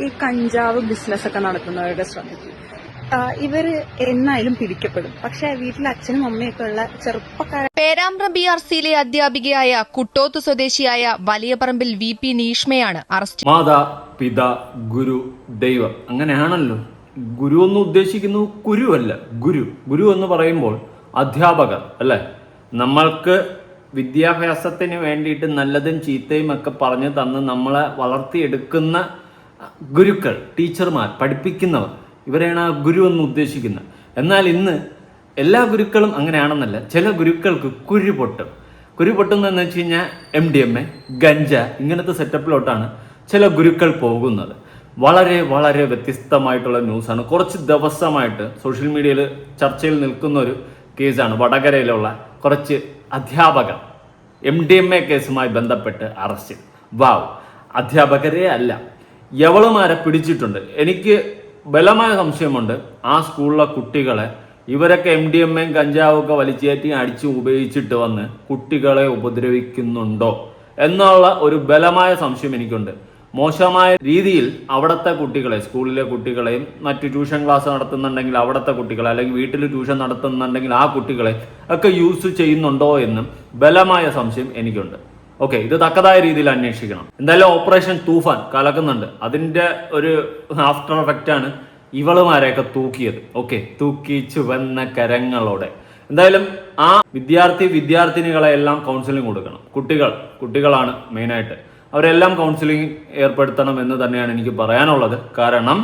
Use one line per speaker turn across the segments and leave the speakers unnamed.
ഈ കഞ്ചാവ് ബിസിനസ് ഒക്കെ നടത്തുന്നവരുടെ ശ്രമിക്കും. ഇവര് എന്നായാലും പിടിക്കപ്പെടും. പക്ഷെ വീട്ടിൽ അച്ഛനും അമ്മയൊക്കെ ഉള്ള ചെറുപ്പക്കാരെ.
പേരാമ്പ്ര BRCയിലെ അധ്യാപികയായ കുട്ടോത്ത് സ്വദേശിയായ വലിയപറമ്പിൽ VP നീഷ്മയാണ് അറസ്റ്റ്.
മാതാ പിതാ ഗുരു ദൈവം, അങ്ങനെയാണല്ലോ. ഗുരു എന്ന് ഉദ്ദേശിക്കുന്നത് കുരുവല്ല, ഗുരു എന്ന് പറയുമ്പോൾ അധ്യാപകർ അല്ലേ. നമ്മൾക്ക് വിദ്യാഭ്യാസത്തിന് വേണ്ടിയിട്ട് നല്ലതും ചീത്തയും ഒക്കെ പറഞ്ഞു തന്ന് നമ്മളെ വളർത്തിയെടുക്കുന്ന ഗുരുക്കൾ, ടീച്ചർമാർ, പഠിപ്പിക്കുന്നവർ, ഇവരെയാണ് ആ ഗുരു എന്ന് ഉദ്ദേശിക്കുന്നത്. എന്നാൽ ഇന്ന് എല്ലാ ഗുരുക്കളും അങ്ങനെയാണെന്നല്ല. ചില ഗുരുക്കൾക്ക് കുരു പൊട്ടുന്നതെന്ന് വെച്ച് കഴിഞ്ഞാൽ MDMA, ഗഞ്ച ഇങ്ങനത്തെ സെറ്റപ്പിലോട്ടാണ് ചില ഗുരുക്കൾ പോകുന്നത്. വളരെ വളരെ വ്യത്യസ്തമായിട്ടുള്ള ന്യൂസാണ്. കുറച്ച് ദിവസമായിട്ട് സോഷ്യൽ മീഡിയയിൽ ചർച്ചയിൽ നിൽക്കുന്ന ഒരു കേസാണ്. വടകരയിലുള്ള കുറച്ച് അധ്യാപകർ MDMA കേസുമായി ബന്ധപ്പെട്ട് അറസ്റ്റ്. വാവ്, അധ്യാപകരെ അല്ല, യവളുമാരെ പിടിച്ചിട്ടുണ്ട്. എനിക്ക് ബലമായ സംശയമുണ്ട് ആ സ്കൂളിലെ കുട്ടികളെ ഇവരൊക്കെ MDMA കഞ്ചാവും ഒക്കെ വലിച്ചേറ്റി അടിച്ച് ഉപയോഗിച്ചിട്ട് വന്ന് കുട്ടികളെ ഉപദ്രവിക്കുന്നുണ്ടോ എന്നുള്ള ഒരു ബലമായ സംശയം എനിക്കുണ്ട്. മോശമായ രീതിയിൽ അവിടുത്തെ കുട്ടികളെ, സ്കൂളിലെ കുട്ടികളെയും മറ്റു ട്യൂഷൻ ക്ലാസ് നടത്തുന്നുണ്ടെങ്കിൽ അവിടുത്തെ കുട്ടികളെ, അല്ലെങ്കിൽ വീട്ടിൽ ട്യൂഷൻ നടത്തുന്നുണ്ടെങ്കിൽ ആ കുട്ടികളെ ഒക്കെ യൂസ് ചെയ്യുന്നുണ്ടോ എന്നും ബലമായ സംശയം എനിക്കുണ്ട്. ഓക്കെ, ഇത് തക്കതായ രീതിയിൽ അന്വേഷിക്കണം. എന്തായാലും ഓപ്പറേഷൻ തൂഫാൻ കലക്കുന്നുണ്ട്. അതിന്റെ ഒരു ആഫ്റ്റർ എഫക്റ്റ് ആണ് ഇവളുമാരെയൊക്കെ തൂക്കിയത്. ഓക്കെ, തൂക്കി ചുവന്ന കരങ്ങളോടെ. എന്തായാലും ആ വിദ്യാർത്ഥിനികളെ എല്ലാം കൗൺസിലിംഗ് കൊടുക്കണം. കുട്ടികളാണ് മെയിനായിട്ട്. അവരെല്ലാം കൗൺസിലിംഗ് ഏർപ്പെടുത്തണം എന്ന് തന്നെയാണ് എനിക്ക് പറയാനുള്ളത്. കാരണം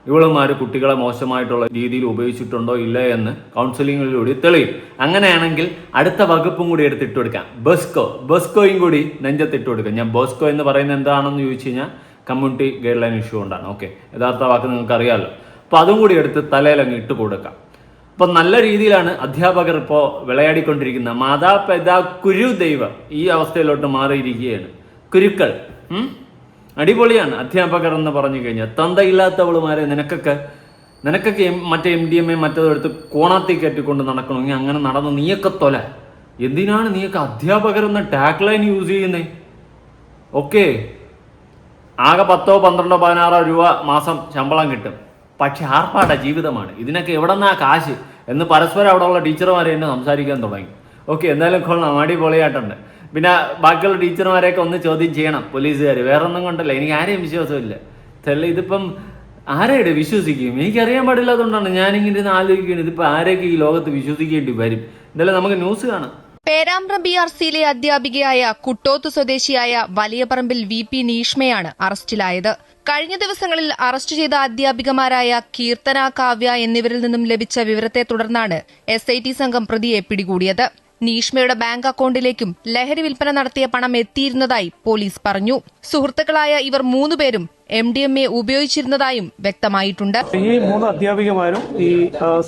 ഇവളുമാർ കുട്ടികളെ മോശമായിട്ടുള്ള രീതിയിൽ ഉപയോഗിച്ചിട്ടുണ്ടോ ഇല്ല എന്ന് കൗൺസിലിങ്ങിലൂടെ തെളിയും. അങ്ങനെയാണെങ്കിൽ അടുത്ത വകുപ്പും കൂടി എടുത്തിട്ട് കൊടുക്കാം. ബോസ്കോയും കൂടി നെഞ്ചത്തിട്ട് കൊടുക്കാം. ഞാൻ ബോസ്കോ എന്ന് പറയുന്നത് എന്താണെന്ന് ചോദിച്ചു കഴിഞ്ഞാൽ കമ്മ്യൂണിറ്റി ഗൈഡ് ലൈൻ ഇഷ്യൂ കൊണ്ടാണ്. ഓക്കെ, യഥാർത്ഥ വാക്ക് നിങ്ങൾക്ക് അറിയാമല്ലോ. അപ്പോൾ അതും കൂടി എടുത്ത് തലയിലങ്ങ് ഇട്ട് കൊടുക്കാം. അപ്പം നല്ല രീതിയിലാണ് അധ്യാപകർ ഇപ്പോൾ വിളയാടിക്കൊണ്ടിരിക്കുന്നത്. മാതാപിതാ കുരു ദൈവം ഈ അവസ്ഥയിലോട്ട് മാറിയിരിക്കുകയാണ്. കുരുക്കൾ അടിപൊളിയാണ് അധ്യാപകർ എന്ന് പറഞ്ഞു കഴിഞ്ഞാൽ. തന്തയില്ലാത്തവളുമാരെ നിനക്കൊക്കെ മറ്റേ MDMA മറ്റതെടുത്ത് കോണാത്തി കെട്ടിക്കൊണ്ട് നടക്കണമെങ്കിൽ അങ്ങനെ നടന്ന് നീയൊക്കെ തൊല. എന്തിനാണ് നീയൊക്കെ അധ്യാപകർ എന്ന ടാഗ് ലൈൻ യൂസ് ചെയ്യുന്നേ? ഓക്കെ, ആകെ 10, 12, 16 രൂപ മാസം ശമ്പളം കിട്ടും. പക്ഷെ ആർപ്പാട ജീവിതമാണ്. ഇതിനൊക്കെ എവിടെ നിന്നാ കാശ് എന്ന് പരസ്പരം അവിടെയുള്ള ടീച്ചർമാരെ എന്നെ സംസാരിക്കാൻ തുടങ്ങി. ഓക്കെ, എന്തായാലും കൊള്ളാം, അടിപൊളിയായിട്ടുണ്ട്. പിന്നെ ബാക്കിയുള്ള ടീച്ചർമാരെയൊക്കെ ഒന്ന് ചോദ്യം ചെയ്യണം പോലീസുകാർ. വേറെ ഒന്നും കൊണ്ടല്ല, എനിക്ക് ആരെയും വിശ്വാസമില്ല. ഇതിപ്പം ആരെയുടെ വിശ്വസിക്കും എനിക്കറിയാൻ പാടില്ലാത്തതുകൊണ്ടാണ് ഞാനിങ്ങനെ ആലോചിക്കുന്നത്. ഇതിപ്പോൾ ആരെയൊക്കെ ഈ ലോകത്ത് വിശ്വസിക്കേണ്ടി വരും? എന്തായാലും നമുക്ക് ന്യൂസ് കാണാം.
പേരാമ്പ്ര BRCയിലെ അധ്യാപികയായ കുട്ടോത്ത് സ്വദേശിയായ വലിയപറമ്പിൽ VP നീഷ്മയാണ് അറസ്റ്റിലായത്. കഴിഞ്ഞ ദിവസങ്ങളിൽ അറസ്റ്റ് ചെയ്ത അധ്യാപികമാരായ കീർത്തന, കാവ്യ എന്നിവരിൽ നിന്നും ലഭിച്ച വിവരത്തെ തുടർന്നാണ് SIT സംഘം പ്രതിയെ പിടികൂടിയത്. നീഷ്മയുടെ ബാങ്ക് അക്കൌണ്ടിലേക്കും ലഹരി വിൽപ്പന നടത്തിയ പണം എത്തിയിരുന്നതായി പോലീസ് പറഞ്ഞു. സുഹൃത്തുക്കളായ ഇവർ 3 പേരും MDMA ഉപയോഗിച്ചിരുന്നതായും വ്യക്തമായിട്ടുണ്ട്.
ഈ 3 അധ്യാപികമാരും ഈ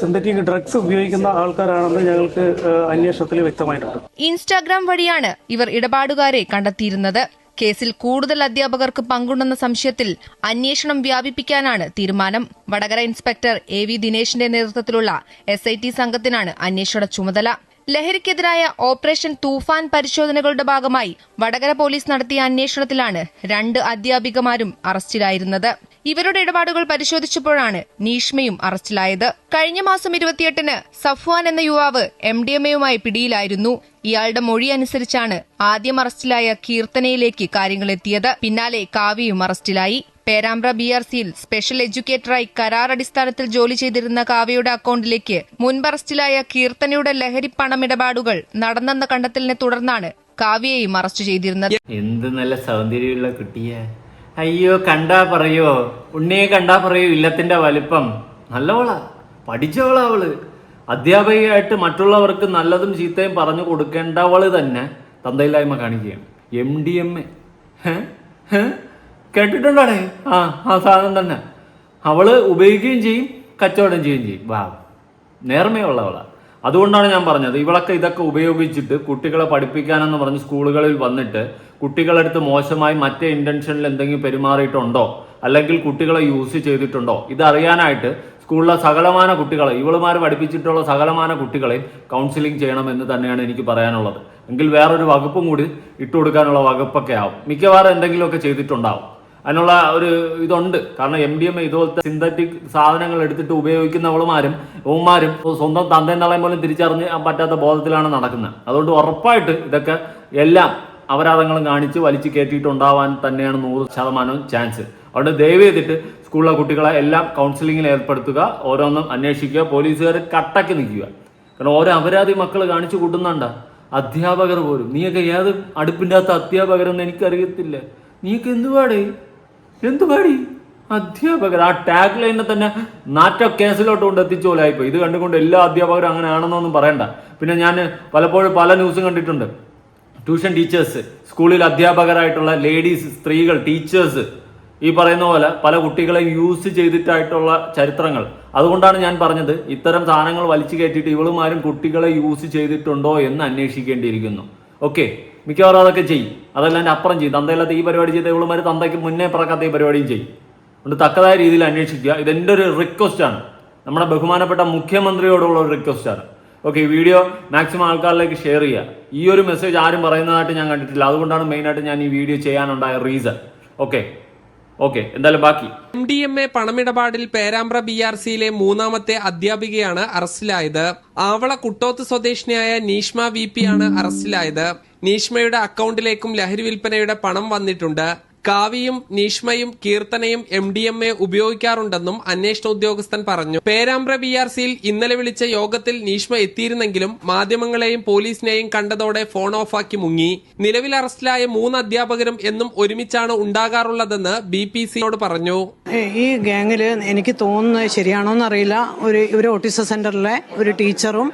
സിന്തറ്റിക് ഡ്രഗ്സ് ഉപയോഗിക്കുന്ന ആൾക്കാരാണെന്ന് ഞങ്ങൾക്ക് അന്വേഷണത്തിൽ വ്യക്തമായിട്ടുണ്ട്.
ഇൻസ്റ്റാഗ്രാം വഴിയാണ് ഇവർ ഇടപാടുകാരെ കണ്ടെത്തിയിരുന്നത്. കേസിൽ കൂടുതൽ അധ്യാപകർക്ക് പങ്കുണ്ടെന്ന സംശയത്തിൽ അന്വേഷണം വ്യാപിപ്പിക്കാനാണ് തീരുമാനം. വടകര ഇൻസ്പെക്ടർ AV ദിനേശിന്റെ നേതൃത്വത്തിലുള്ള SIT സംഘത്തിനാണ് അന്വേഷണ ചുമതല. ലഹരിക്കെതിരായ ഓപ്പറേഷൻ തൂഫാൻ പരിശോധനകളുടെ ഭാഗമായി വടകര പോലീസ് നടത്തിയ അന്വേഷണത്തിലാണ് 2 അധ്യാപികമാരും അറസ്റ്റിലായിരുന്നത്. ഇവരുടെ ഇടപാടുകൾ പരിശോധിച്ചപ്പോഴാണ് നീഷ്മയും അറസ്റ്റിലായത്. കഴിഞ്ഞ മാസം 28-ന് സഫ്വാൻ എന്ന യുവാവ് MDMAയുമായി പിടിയിലായിരുന്നു. ഇയാളുടെ മൊഴി അനുസരിച്ചാണ് ആദ്യം അറസ്റ്റിലായ കീർത്തനയിലേക്ക് കാര്യങ്ങളെത്തിയത്. പിന്നാലെ കാവ്യയും അറസ്റ്റിലായി. പേരാമ്പ്ര BRCയിൽ സ്പെഷ്യൽ എഡ്യൂക്കേറ്ററായി കരാർ അടിസ്ഥാനത്തിൽ ജോലി ചെയ്തിരുന്ന കാവ്യയുടെ അക്കൌണ്ടിലേക്ക് മുൻപ് അറസ്റ്റിലായ കീർത്തനയുടെ ലഹരി പണമിടപാടുകൾ നടന്നെന്ന കണ്ടെത്തലിനെ തുടർന്നാണ് കാവ്യയെയും അറസ്റ്റ് ചെയ്തിരുന്നത്.
എന്ത് നല്ല സൗന്ദര്യമുള്ള കുട്ടിയെ! അയ്യോ, കണ്ടാ പറയോ, ഉണ്ണിയെ കണ്ടാ പറയോ ഇല്ലത്തിന്റെ വലിപ്പം. നല്ലവളാ, പഠിച്ചവളാ അവള്. അധ്യാപികയായിട്ട് മറ്റുള്ളവർക്ക് നല്ലതും ചീത്തയും പറഞ്ഞു കൊടുക്കേണ്ടവള് തന്നെ തന്തയില്ലായ്മ കാണിക്കുകയാണ്. MDMA കേട്ടിട്ടുണ്ടാണേ? ആ സാധനം തന്നെ അവള് ഉപയോഗിക്കുകയും ചെയ്യും, കച്ചവടം ചെയ്യുകയും ചെയ്യും. വാ, നേർമയുള്ളവളാ. അതുകൊണ്ടാണ് ഞാൻ പറഞ്ഞത് ഇവളൊക്കെ ഇതൊക്കെ ഉപയോഗിച്ചിട്ട് കുട്ടികളെ പഠിപ്പിക്കാനെന്ന് പറഞ്ഞ് സ്കൂളുകളിൽ വന്നിട്ട് കുട്ടികളെടുത്ത് മോശമായി മറ്റേ ഇന്റൻഷനിൽ എന്തെങ്കിലും പെരുമാറിയിട്ടുണ്ടോ, അല്ലെങ്കിൽ കുട്ടികളെ യൂസ് ചെയ്തിട്ടുണ്ടോ, ഇതറിയാനായിട്ട് സ്കൂളിലെ സകലമാന കുട്ടികളെ, ഇവളുമാർ പഠിപ്പിച്ചിട്ടുള്ള സകലമാന കുട്ടികളെ കൗൺസിലിംഗ് ചെയ്യണമെന്ന് തന്നെയാണ് എനിക്ക് പറയാനുള്ളത്. എങ്കിൽ വേറൊരു വകുപ്പും കൂടി ഇട്ടുകൊടുക്കാനുള്ള വകുപ്പൊക്കെ ആവും. മിക്കവാറും എന്തെങ്കിലുമൊക്കെ ചെയ്തിട്ടുണ്ടാവും. അതിനുള്ള ഒരു ഇതുണ്ട്. കാരണം MDMA ഇതുപോലത്തെ സിന്തറ്റിക് സാധനങ്ങൾ എടുത്തിട്ട് ഉപയോഗിക്കുന്നവളുമാരും ഉമ്മമാരും സ്വന്തം തന്തയും തള്ളയും പോലും തിരിച്ചറിഞ്ഞ് പറ്റാത്ത ബോധത്തിലാണ് നടക്കുന്നത്. അതുകൊണ്ട് ഉറപ്പായിട്ട് ഇതൊക്കെ എല്ലാം അപരാധങ്ങളും കാണിച്ച് വലിച്ചു കയറ്റിയിട്ടുണ്ടാവാൻ തന്നെയാണ് 100% ചാൻസ്. അതുകൊണ്ട് ദയവ് ചെയ്തിട്ട് സ്കൂളിലെ കുട്ടികളെ എല്ലാം കൗൺസിലിങ്ങിൽ ഏർപ്പെടുത്തുക, ഓരോന്നും അന്വേഷിക്കുക, പോലീസുകാർ കട്ടക്ക് നിൽക്കുക. കാരണം ഓരോ അപരാധി മക്കൾ കാണിച്ചു കൂട്ടുന്നുണ്ട. അധ്യാപകർ പോലും, നീയൊക്കെ ഏത് അടുപ്പിൻ്റെ അകത്ത് അധ്യാപകരെന്ന് എനിക്കറിയത്തില്ല. നീയൊക്കെ എന്തുപാടി അധ്യാപകർ. ആ ടാഗ് ലൈനെ തന്നെ നാറ്റ കേസിലോട്ട് കൊണ്ട് എത്തിച്ചു പോലായിപ്പോ. ഇത് കണ്ടുകൊണ്ട് എല്ലാ അധ്യാപകരും അങ്ങനെ ആണെന്നൊന്നും പറയണ്ട. പിന്നെ ഞാൻ പലപ്പോഴും പല ന്യൂസും കണ്ടിട്ടുണ്ട്. ട്യൂഷൻ ടീച്ചേഴ്സ്, സ്കൂളിൽ അധ്യാപകരായിട്ടുള്ള ലേഡീസ്, സ്ത്രീകൾ, ടീച്ചേഴ്സ് ഈ പറയുന്ന പോലെ പല കുട്ടികളെ യൂസ് ചെയ്തിട്ടായിട്ടുള്ള ചരിത്രങ്ങൾ. അതുകൊണ്ടാണ് ഞാൻ പറഞ്ഞത് ഇത്തരം സാധനങ്ങൾ വലിച്ചു കയറ്റിയിട്ട് ഇവളുമാരും കുട്ടികളെ യൂസ് ചെയ്തിട്ടുണ്ടോ എന്ന് അന്വേഷിക്കേണ്ടിയിരിക്കുന്നു. ഓക്കെ, മിക്കവാറും അതൊക്കെ ചെയ്യും. അതല്ലാണ്ട് അപ്പുറം ചെയ്യും. തന്തയില്ലാത്ത ഈ പരിപാടി ചെയ്ത ഇവളുമാർ തന്തയ്ക്ക് മുന്നേ പിറക്കാത്ത ഈ പരിപാടിയും ചെയ്യും. അതുകൊണ്ട് തക്കതായ രീതിയിൽ അന്വേഷിക്കുക. ഇതെൻ്റെ ഒരു റിക്വസ്റ്റാണ്, നമ്മുടെ ബഹുമാനപ്പെട്ട മുഖ്യമന്ത്രിയോടുള്ള ഒരു റിക്വസ്റ്റാണ്. ഓക്കെ, ഈ വീഡിയോ മാക്സിമം ആൾക്കാരിലേക്ക് ഷെയർ ചെയ്യുക. ഈ ഒരു മെസ്സേജ് ആരും പറയുന്നതായിട്ട് ഞാൻ കണ്ടിട്ടില്ല. അതുകൊണ്ടാണ് മെയിനായിട്ട് ഞാൻ ഈ വീഡിയോ ചെയ്യാനുണ്ടായ റീസൺ. ഓക്കെ, എന്തായാലും ബാക്കി
MDMA പണമിടപാടിൽ പേരാമ്പ്ര BRCയിലെ 3ാമത്തെ അധ്യാപികയാണ് അറസ്റ്റിലായത്. ആവള കുട്ടോത്ത് സ്വദേശിനിയായ നീഷ്മ VP ആണ് അറസ്റ്റിലായത്. നീഷ്മയുടെ അക്കൗണ്ടിലേക്കും ലഹരി വിൽപ്പനയുടെ പണം വന്നിട്ടുണ്ട്. കാവ്യയും നീഷ്മയും കീർത്തനയും MDMA ഉപയോഗിക്കാറുണ്ടെന്നും അന്വേഷണ ഉദ്യോഗസ്ഥൻ പറഞ്ഞു. പേരാമ്പ്ര BRCയിൽ ഇന്നലെ വിളിച്ച യോഗത്തിൽ നീഷ്മ എത്തിയിരുന്നെങ്കിലും മാധ്യമങ്ങളെയും പോലീസിനെയും കണ്ടതോടെ ഫോൺ ഓഫാക്കി മുങ്ങി. നിലവിൽ അറസ്റ്റിലായ 3 അധ്യാപകരും എന്നും ഒരുമിച്ചാണ് ഉണ്ടാകാറുള്ളതെന്ന് BPCയോട് പറഞ്ഞു.
ഈ ഗ്യാങ്ങില് എനിക്ക് തോന്നുന്നത് ശരിയാണോന്ന് അറിയില്ല, ഒരു ഓട്ടിസം സെന്ററിലെ ഒരു ടീച്ചറും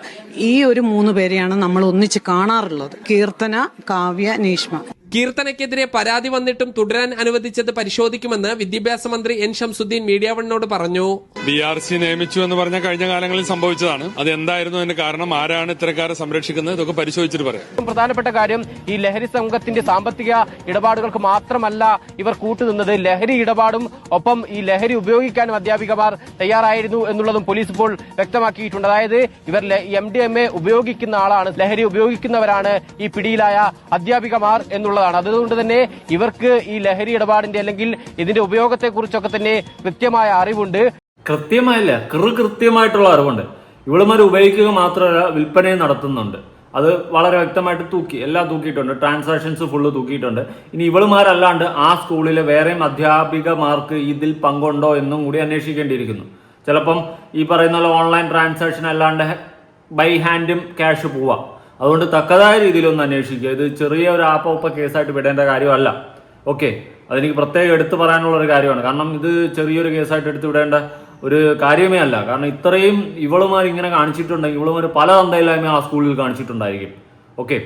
ഈ ഒരു 3 പേരെയാണ് നമ്മൾ ഒന്നിച്ച് കാണാറുള്ളത്. കീർത്തന, കാവ്യ, നീഷ്മ.
കീർത്തനയ്ക്കെതിരെ പരാതി വന്നിട്ടും തുടരാൻ അനുവദിച്ചത് പരിശോധിക്കുമെന്ന് വിദ്യാഭ്യാസ മന്ത്രി N. ഷംസുദ്ദീൻ മീഡിയ വണ്ണിനോട് പറഞ്ഞു.
BRC നിയമിച്ചു എന്ന് പറഞ്ഞ കഴിഞ്ഞ കാലങ്ങളിൽ സംഭവിച്ചതാണ്. അത് എന്തായിരുന്നു അതിന്റെ കാരണം, ആരാണ് ഇത്തരക്കാരെ സംരക്ഷിക്കുന്നത്, ഇതൊക്കെ പരിശോധിച്ചിട്ട് പറയാം.
പ്രധാനപ്പെട്ട കാര്യം, ഈ ലഹരി സംഘത്തിന്റെ സാമ്പത്തിക ഇടപാടുകൾക്ക് മാത്രമല്ല ഇവർ കൂട്ടുനിന്നത്, ലഹരി ഇടപാടും ഒപ്പം ഈ ലഹരി ഉപയോഗിക്കാനും അധ്യാപികമാർ തയ്യാറായിരുന്നു എന്നുള്ളതും പോലീസ് ഇപ്പോൾ വ്യക്തമാക്കിയിട്ടുണ്ട്. അതായത് ഇവർ MDMA ഉപയോഗിക്കുന്ന ആളാണ്, ലഹരി ഉപയോഗിക്കുന്നവരാണ് ഈ പിടിയിലായ അധ്യാപികമാർ എന്നുള്ളത്. അതുകൊണ്ട് തന്നെ ഇവർക്ക് ഈ ലഹരി ഇടപാടിന്റെ അല്ലെങ്കിൽ ഇതിന്റെ ഉപയോഗത്തെ കുറിച്ചൊക്കെ തന്നെ കൃത്യമായ അറിവുണ്ട്.
കൃത്യമായിട്ടുള്ള അറിവുണ്ട്. ഇവളുമാർ ഉപയോഗിക്കുക മാത്രമല്ല വിൽപ്പനയും നടത്തുന്നുണ്ട്. അത് വളരെ വ്യക്തമായിട്ട് എല്ലാം തൂക്കിയിട്ടുണ്ട്. Transactions full തൂക്കിയിട്ടുണ്ട്. ഇനി ഇവളുമാരല്ലാണ്ട് ആ സ്കൂളിലെ വേറെയും അധ്യാപികമാർക്ക് ഇതിൽ പങ്കുണ്ടോ എന്നും കൂടി അന്വേഷിക്കേണ്ടിയിരിക്കുന്നു. ചിലപ്പം ഈ പറയുന്ന പോലെ ഓൺലൈൻ ട്രാൻസാക്ഷൻ അല്ലാണ്ട് ബൈ ഹാൻഡും ക്യാഷ് പോവാം. അതുകൊണ്ട് തക്കതായ രീതിയിലൊന്ന് അന്വേഷിക്കുക. ഇത് ചെറിയ ഒരു ആപ്പ കേസായിട്ട് വിടേണ്ട കാര്യമല്ല. ഓക്കെ, അതെനിക്ക് പ്രത്യേകം എടുത്തു പറയാനുള്ള ഒരു കാര്യമാണ്. കാരണം ഇത് ചെറിയൊരു കേസായിട്ട് എടുത്തു വിടേണ്ട ഒരു കാര്യമേ അല്ല. കാരണം ഇത്രയും ഇവളുമാർ ഇങ്ങനെ കാണിച്ചിട്ടുണ്ടെങ്കിൽ ഇവളുമാർ പല തന്തയില്ലായ്മ ആ സ്കൂളിൽ കാണിച്ചിട്ടുണ്ടായിരിക്കും. ഓക്കെ,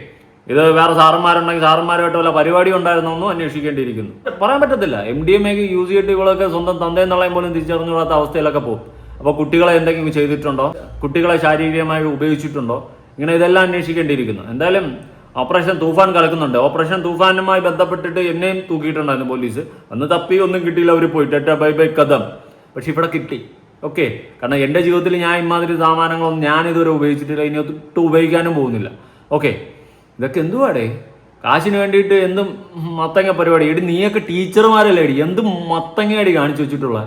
ഇത് വേറെ സാറന്മാരുണ്ടെങ്കിൽ സാറന്മാരുമായിട്ട് വല്ല പരിപാടി ഉണ്ടായിരുന്നൊന്നും അന്വേഷിക്കേണ്ടിയിരിക്കുന്നു. പറയാൻ പറ്റത്തില്ല. MDMA യൂസ് ചെയ്തിട്ട് ഇവളൊക്കെ സ്വന്തം തന്തയും തള്ളയും പോലും തിരിച്ചറിഞ്ഞുകൂടാത്ത അവസ്ഥയിലൊക്കെ പോകും. അപ്പോൾ കുട്ടികളെ എന്തെങ്കിലും ചെയ്തിട്ടുണ്ടോ, കുട്ടികളെ ശാരീരികമായി ഉപയോഗിച്ചിട്ടുണ്ടോ, ഇങ്ങനെ ഇതെല്ലാം അന്വേഷിക്കേണ്ടിയിരിക്കുന്നു. എന്തായാലും ഓപ്പറേഷൻ തൂഫാൻ കലക്കുന്നുണ്ട്. ഓപ്പറേഷൻ തൂഫാനുമായി ബന്ധപ്പെട്ടിട്ട് എന്നെയും തൂക്കിയിട്ടുണ്ടായിരുന്നു പോലീസ്. അന്ന് തപ്പി ഒന്നും കിട്ടിയില്ല, അവർ പോയി ടെറ്റ ബൈ കഥം. പക്ഷെ ഇവിടെ കിട്ടി. ഓക്കെ, കാരണം എൻ്റെ ജീവിതത്തിൽ ഞാൻ ഇമാതിരി സാമാനങ്ങളൊന്നും ഞാനിതുവരെ ഉപയോഗിച്ചിട്ടില്ല, ഇനി ഒട്ടും ഉപയോഗിക്കാനും പോകുന്നില്ല. ഓക്കെ, ഇതൊക്കെ എന്തുവാടേ, കാശിന് വേണ്ടിയിട്ട് എന്തും മത്തങ്ങ പരിപാടി. എടി നീയൊക്കെ ടീച്ചർമാരല്ലേ എടി, എന്തും മത്തങ്ങയടി കാണിച്ചു വെച്ചിട്ടുള്ള.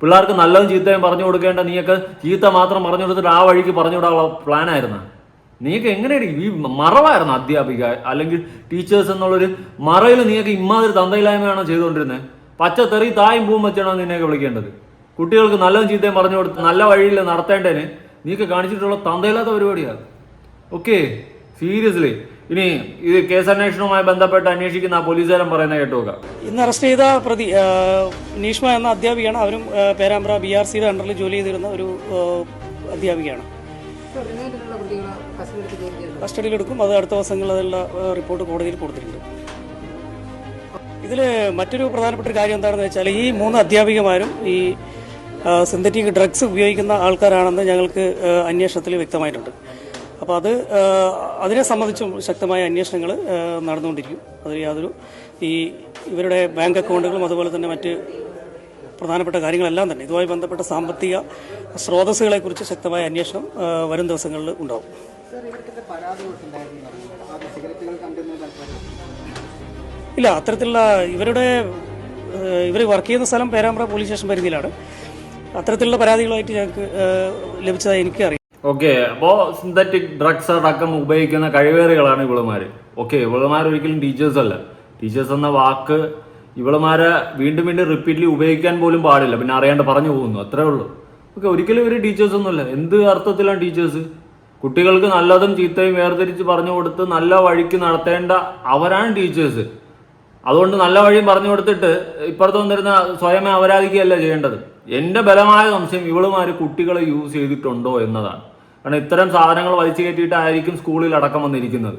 പിള്ളേർക്ക് നല്ലതും ചീത്തയും പറഞ്ഞു കൊടുക്കേണ്ട നീയൊക്കെ ചീത്ത മാത്രം പറഞ്ഞു കൊടുത്തിട്ട് ആ വഴിക്ക് പറഞ്ഞു വിടാനുള്ള പ്ലാനായിരുന്നു. നീയൊക്കെ എങ്ങനെയാണ് ഈ മറവായിരുന്നു അധ്യാപിക അല്ലെങ്കിൽ ടീച്ചേഴ്സ് എന്നുള്ളൊരു മറയിൽ നീയൊക്കെ ഇമ്മാതിരി തന്തയില്ലായ്മയാണോ ചെയ്തുകൊണ്ടിരുന്നത്? പച്ചത്തെറി തായും പൂവും വെച്ചാണോ നിന്നെയൊക്കെ വിളിക്കേണ്ടത്? കുട്ടികൾക്ക് നല്ലതും ചീത്തയും പറഞ്ഞു കൊടുത്ത് നല്ല വഴിയിൽ നടത്തേണ്ടതിന് നീയൊക്കെ കാണിച്ചിട്ടുള്ള തന്തയില്ലാത്ത പരിപാടിയാണ്. Okay, seriously. ഇനി ഇത് കേസന്വേഷണവുമായി ബന്ധപ്പെട്ട് അന്വേഷിക്കുന്ന പോലീസുകാരൻ പറയുന്നത് കേട്ടുനോക്കാം.
ഇന്ന് അറസ്റ്റ് ചെയ്ത പ്രതി നീഷ്മ എന്ന അധ്യാപികയാണ്. അവരും പേരാമ്പ്ര BRCയുടെ അണ്ടറിൽ ജോലി ചെയ്തിരുന്ന ഒരു അധ്യാപികയാണ്. കസ്റ്റഡിയിലെടുക്കും. അത് അടുത്ത ദിവസങ്ങളിൽ അതിലുള്ള റിപ്പോർട്ട് കോടതിയിൽ കൊടുത്തിട്ടുണ്ട്. ഇതിൽ മറ്റൊരു പ്രധാനപ്പെട്ട ഒരു കാര്യം എന്താണെന്ന് വെച്ചാൽ, ഈ 3 അധ്യാപികമാരും ഈ സിന്തറ്റിക് ഡ്രഗ്സ് ഉപയോഗിക്കുന്ന ആൾക്കാരാണെന്ന് ഞങ്ങൾക്ക് അന്വേഷണത്തിൽ വ്യക്തമായിട്ടുണ്ട്. അപ്പോൾ അതിനെ സംബന്ധിച്ചും ശക്തമായ അന്വേഷണങ്ങൾ നടന്നുകൊണ്ടിരിക്കും. അതിൽ യാതൊരു ഇവരുടെ ബാങ്ക് അക്കൗണ്ടുകളും അതുപോലെ തന്നെ മറ്റ് പ്രധാനപ്പെട്ട കാര്യങ്ങളെല്ലാം തന്നെ ഇതുമായി ബന്ധപ്പെട്ട സാമ്പത്തിക സ്രോതസ്സുകളെക്കുറിച്ച് ശക്തമായ അന്വേഷണം വരും ദിവസങ്ങളിൽ ഉണ്ടാവും. ഇല്ല, അത്തരത്തിലുള്ള ഇവരുടെ ഇവർ വർക്ക് ചെയ്യുന്ന സ്ഥലം പേരാമ്പ്ര പോലീസ് സ്റ്റേഷൻ പരിധിയിലാണ്. അത്തരത്തിലുള്ള പരാതികളായിട്ട് ഞങ്ങൾക്ക് ലഭിച്ചതായി എനിക്കറിയാം.
ഓക്കെ, അപ്പോൾ സിന്തറ്റിക് ഡ്രഗ്സ് അടക്കം ഉപയോഗിക്കുന്ന കഴിവേറികളാണ് ഇവളുമാര്. ഓക്കെ, ഇവളുമാരൊരിക്കലും ടീച്ചേഴ്സ് അല്ല. ടീച്ചേഴ്സ് എന്ന വാക്ക് ഇവളുമാരെ വീണ്ടും വീണ്ടും റിപ്പീറ്റ്ലി ഉപയോഗിക്കാൻ പോലും പാടില്ല, പിന്നെ അറിയാണ്ട് പറഞ്ഞു പോകുന്നു, അത്രേ ഉള്ളൂ. ഓക്കെ, ഒരിക്കലും ഇവർ ടീച്ചേഴ്സ് ഒന്നുമല്ല. എന്ത് അർത്ഥത്തിലാണ് ടീച്ചേഴ്സ്? കുട്ടികൾക്ക് നല്ലതും ചീത്തയും വേർതിരിച്ച് പറഞ്ഞു കൊടുത്ത് നല്ല വഴിക്ക് നടത്തേണ്ട അവരാണ് ടീച്ചേഴ്സ്. അതുകൊണ്ട് നല്ല വഴിയും പറഞ്ഞു കൊടുത്തിട്ട് ഇപ്പുറത്ത് വന്നിരുന്ന സ്വയമേ അപരാധിക്കുകയല്ല ചെയ്യേണ്ടത്. എൻ്റെ ബലമായ സംശയം ഇവളുമാർ കുട്ടികളെ യൂസ് ചെയ്തിട്ടുണ്ടോ എന്നതാണ്. കാരണം ഇത്തരം സാധനങ്ങൾ വലിച്ചു കയറ്റിയിട്ടായിരിക്കും സ്കൂളിൽ അടക്കം വന്നിരിക്കുന്നത്.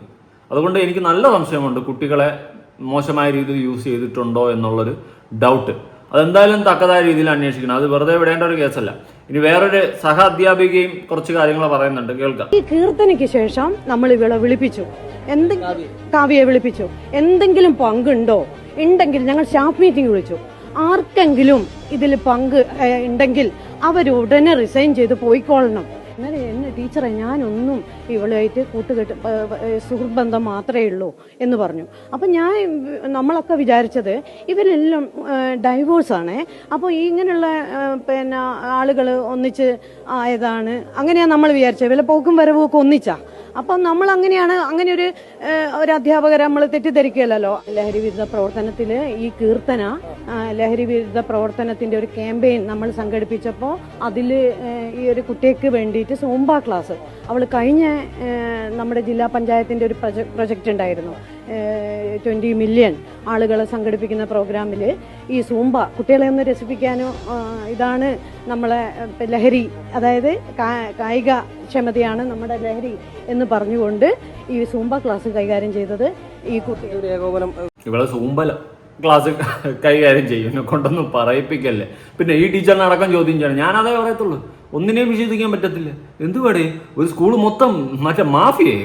അതുകൊണ്ട് എനിക്ക് നല്ല സംശയമുണ്ട് കുട്ടികളെ മോശമായ രീതിയിൽ യൂസ് ചെയ്തിട്ടുണ്ടോ എന്നുള്ളൊരു ഡൗട്ട്. അതെന്തായാലും തക്കതായ രീതിയിൽ അന്വേഷിക്കണം. അത് വെറുതെ വിടേണ്ട ഒരു കേസല്ല. ഇനി വേറൊരു സഹ അധ്യാപികയും കുറച്ച് കാര്യങ്ങൾ പറയുന്നുണ്ട്, കേൾക്കാം.
ഈ കീർത്തനയ്ക്ക് ശേഷം നമ്മൾ ഇവളെ വിളിപ്പിച്ചു, കാവ്യയെ വിളിപ്പിച്ചു. എന്തെങ്കിലും പങ്കുണ്ടോ? ഉണ്ടെങ്കിൽ ഞങ്ങൾ സ്റ്റാഫ് മീറ്റിംഗ് വിളിച്ചു. ആർക്കെങ്കിലും ഇതിൽ പങ്ക് ഉണ്ടെങ്കിൽ അവരുടനെ റിസൈൻ ചെയ്ത് പോയിക്കൊള്ളണം. എന്നാലും എന്നെ ടീച്ചറെ ഞാനൊന്നും ഇവളുമായിട്ട് കൂട്ടുകെട്ട് സുഹൃത്ത് ബന്ധം മാത്രമേ ഉള്ളൂ എന്ന് പറഞ്ഞു. അപ്പം നമ്മളൊക്കെ വിചാരിച്ചത് ഇവരെല്ലാം ഡൈവോഴ്സാണ്. അപ്പോൾ ഇങ്ങനെയുള്ള പിന്നെ ആളുകൾ ഒന്നിച്ച് ആയതാണ്, അങ്ങനെയാണ് നമ്മൾ വിചാരിച്ചത്. ഇവരെ പോക്കും വരവും ഒക്കെ ഒന്നിച്ചാ. അപ്പം നമ്മൾ അങ്ങനെയാണ്, അങ്ങനെ ഒരു അധ്യാപകരെ നമ്മൾ തെറ്റിദ്ധരിക്കുകയല്ലോ. ലഹരി വിരുദ്ധ പ്രവർത്തനത്തിൽ ഈ കീർത്തന ലഹരി വിരുദ്ധ പ്രവർത്തനത്തിന്റെ ഒരു ക്യാമ്പയിൻ നമ്മൾ സംഘടിപ്പിച്ചപ്പോൾ അതിൽ ഈ ഒരു കുട്ടിക്ക് വേണ്ടിയിട്ട് സൂംബ ക്ലാസ് അവൾ കഴിഞ്ഞ നമ്മുടെ ജില്ലാ പഞ്ചായത്തിന്റെ ഒരു പ്രൊജക്റ്റ് ഉണ്ടായിരുന്നു. 20 മില്യൺ ആളുകളെ സംഘടിപ്പിക്കുന്ന പ്രോഗ്രാമിൽ ഈ സൂംബ കുട്ടികളെ ഒന്ന് രസിപ്പിക്കാനോ, ഇതാണ് നമ്മളെ ലഹരി, അതായത് കായിക ക്ഷമതയാണ് നമ്മുടെ ലഹരി എന്ന് പറഞ്ഞുകൊണ്ട് ഈ സൂംബ ക്ലാസ് കൈകാര്യം ചെയ്തത് ഈ കുട്ടിയുടെ ഏകോപനം.
ഇവിടെ സൂംബല ക്ലാസ് കൈകാര്യം ചെയ്യും, എന്നെ കൊണ്ടൊന്നും പറയിപ്പിക്കല്ലേ. പിന്നെ ഈ ടീച്ചറിനെ അടക്കം ചോദ്യം ചെയ്യണം. ഞാനതേ പറയത്തുള്ളൂ, ഒന്നിനെയും വിശ്വസിക്കാൻ പറ്റത്തില്ല. എന്തുപാടേ ഒരു സ്കൂൾ മൊത്തം മറ്റേ മാഫിയേ,